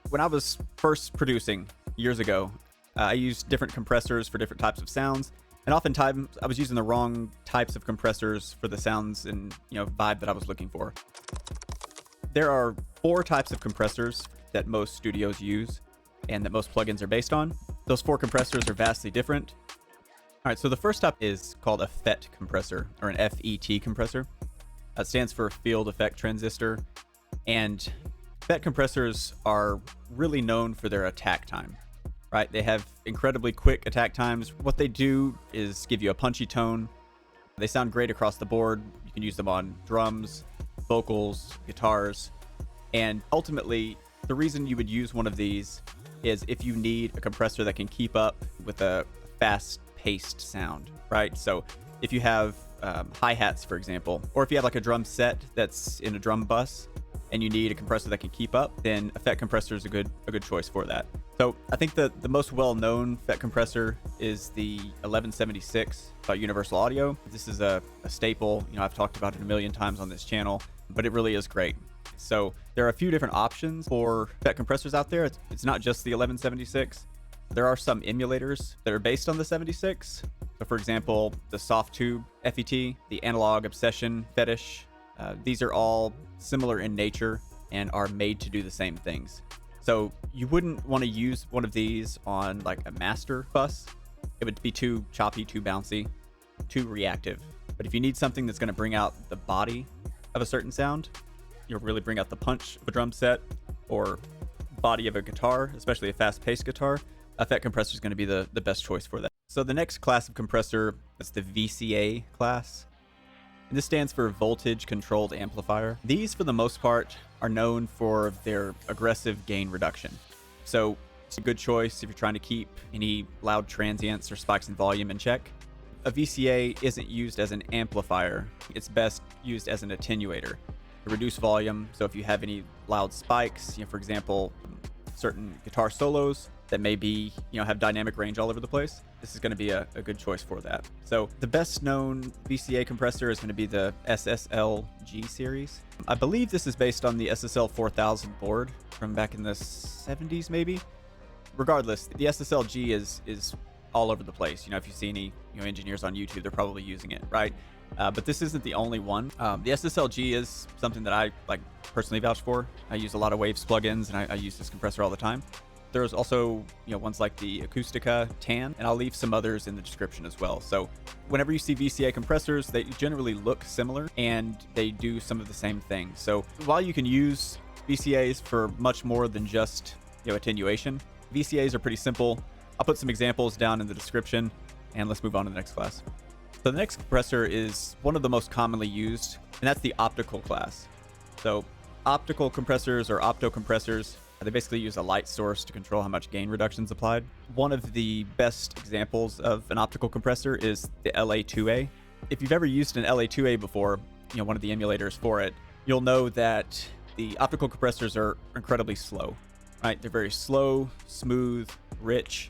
When I was first producing years ago, I used different compressors for different types of sounds, and oftentimes I was using the wrong types of compressors for the sounds and vibe that I was looking for. There are 4 types of compressors that most studios use and that most plugins are based on. Those 4 compressors are vastly different. All right, so the first type is called a FET compressor, or an FET compressor. That stands for Field Effect Transistor. And FET compressors are really known for their attack time, right? They have incredibly quick attack times. What they do is give you a punchy tone. They sound great across the board. You can use them on drums, vocals, guitars. And ultimately, the reason you would use one of these is if you need a compressor that can keep up with a fast-paced sound, right? So if you have hi-hats, for example, or if you have like a drum set that's in a drum bus and you need a compressor that can keep up, then a FET compressor is a good choice for that. So I think the most well-known FET compressor is the 1176 by Universal Audio. This is a staple. I've talked about it a million times on this channel, but it really is great. So there are a few different options for FET compressors out there. It's not just the 1176. There are some emulators that are based on the 76. So for example, the Softube FET, the Analog Obsession Fetish, these are all similar in nature and are made to do the same things. So you wouldn't want to use one of these on like a master bus. It would be too choppy, too bouncy, too reactive. But if you need something that's going to bring out the body of a certain sound, you'll really bring out the punch of a drum set or body of a guitar, especially a fast-paced guitar, a FET compressor is going to be the best choice for that. So the next class of compressor is the VCA class. And this stands for Voltage Controlled Amplifier. These, for the most part, are known for their aggressive gain reduction. So it's a good choice if you're trying to keep any loud transients or spikes in volume in check. A VCA isn't used as an amplifier. It's best used as an attenuator to reduce volume. So if you have any loud spikes, for example, certain guitar solos that maybe have dynamic range all over the place, this is going to be a good choice for that. So the best known VCA compressor is going to be the SSL-G series. I believe this is based on the SSL 4000 board from back in the 70s maybe. Regardless, the SSL-G is all over the place. If you see any engineers on YouTube, they're probably using it, right? But this isn't the only one. The SSL-G is something that I personally vouch for. I use a lot of Waves plugins, and I use this compressor all the time. There's also ones like the Acoustica Tan, and I'll leave some others in the description as well. So whenever you see VCA compressors, they generally look similar and they do some of the same things. So while you can use VCAs for much more than just attenuation, VCAs are pretty simple. I'll put some examples down in the description, and let's move on to the next class. So the next compressor is one of the most commonly used, and that's the optical class. So optical compressors or opto compressors, they basically use a light source to control how much gain reduction is applied. One of the best examples of an optical compressor is the LA2A. If you've ever used an LA2A before, one of the emulators for it, you'll know that the optical compressors are incredibly slow, right? They're very slow, smooth, rich.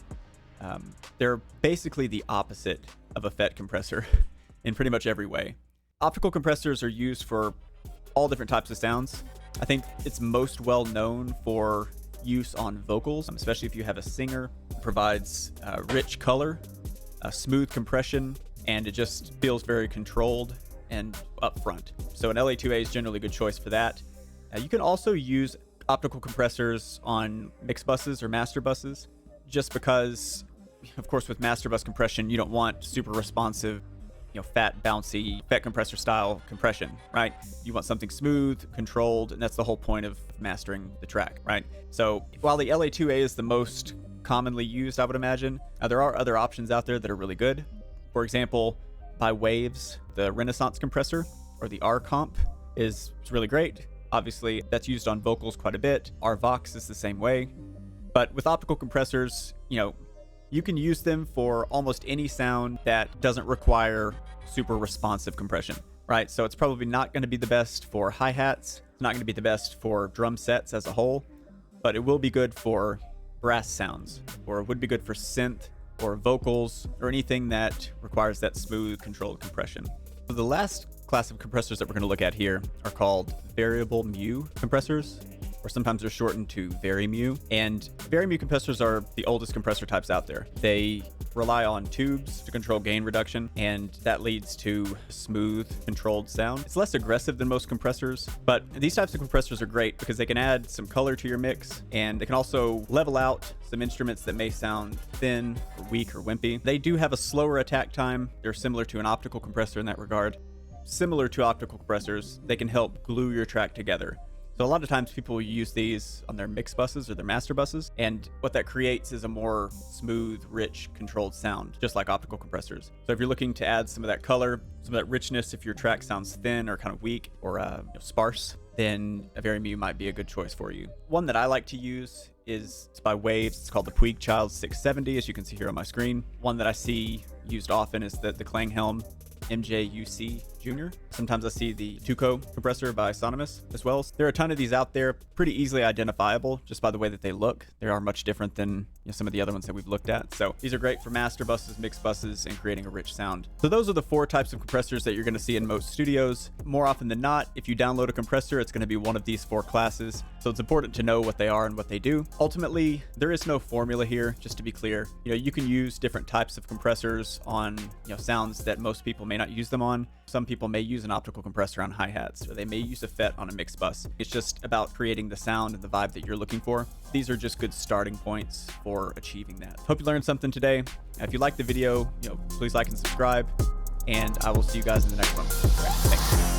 They're basically the opposite of a FET compressor in pretty much every way. Optical compressors are used for all different types of sounds. I think it's most well known for use on vocals, especially if you have a singer. It provides rich color, a smooth compression, and it just feels very controlled and upfront. So an LA2A is generally a good choice for that. You can also use optical compressors on mix buses or master buses, just because, of course, with master bus compression, you don't want super responsive, fat, bouncy, FET compressor style compression, right? You want something smooth, controlled, and that's the whole point of mastering the track, right? So while the LA2A is the most commonly used, I would imagine, there are other options out there that are really good. For example, by Waves, the Renaissance compressor, or the R-Comp, is really great. Obviously, that's used on vocals quite a bit. Our Vox is the same way. But with optical compressors, you can use them for almost any sound that doesn't require super responsive compression, right? So it's probably not going to be the best for hi-hats. It's not going to be the best for drum sets as a whole, but it will be good for brass sounds, or it would be good for synth or vocals or anything that requires that smooth, controlled compression. So the last class of compressors that we're going to look at here are called variable mu compressors. or sometimes they're shortened to VariMu. And VariMu compressors are the oldest compressor types out there. They rely on tubes to control gain reduction, and that leads to smooth, controlled sound. It's less aggressive than most compressors, but these types of compressors are great because they can add some color to your mix, and they can also level out some instruments that may sound thin, or weak, or wimpy. They do have a slower attack time. They're similar to an optical compressor in that regard. Similar to optical compressors, they can help glue your track together. So a lot of times people use these on their mix buses or their master buses, and what that creates is a more smooth, rich, controlled sound, just like optical compressors. So if you're looking to add some of that color, some of that richness, if your track sounds thin or kind of weak or sparse, then a VariMu might be a good choice for you. One that I like to use is by Waves. It's called the Puigchild 670, as you can see here on my screen. One that I see used often is the Klanghelm MJUC Junior. Sometimes I see the Tuco compressor by Sonomus as well. There are a ton of these out there, pretty easily identifiable just by the way that they look. They are much different than some of the other ones that we've looked at. So these are great for master buses, mix buses, and creating a rich sound. So those are the 4 types of compressors that you're going to see in most studios. More often than not, if you download a compressor, it's going to be one of these 4 classes. So it's important to know what they are and what they do. Ultimately, there is no formula here, just to be clear. You can use different types of compressors on sounds that most people may not use them on. Some people may use an optical compressor on hi-hats, or they may use a FET on a mix bus. It's just about creating the sound and the vibe that you're looking for. These are just good starting points for achieving that. Hope you learned something today. If you liked the video, please like and subscribe, and I will see you guys in the next one. All right, thanks.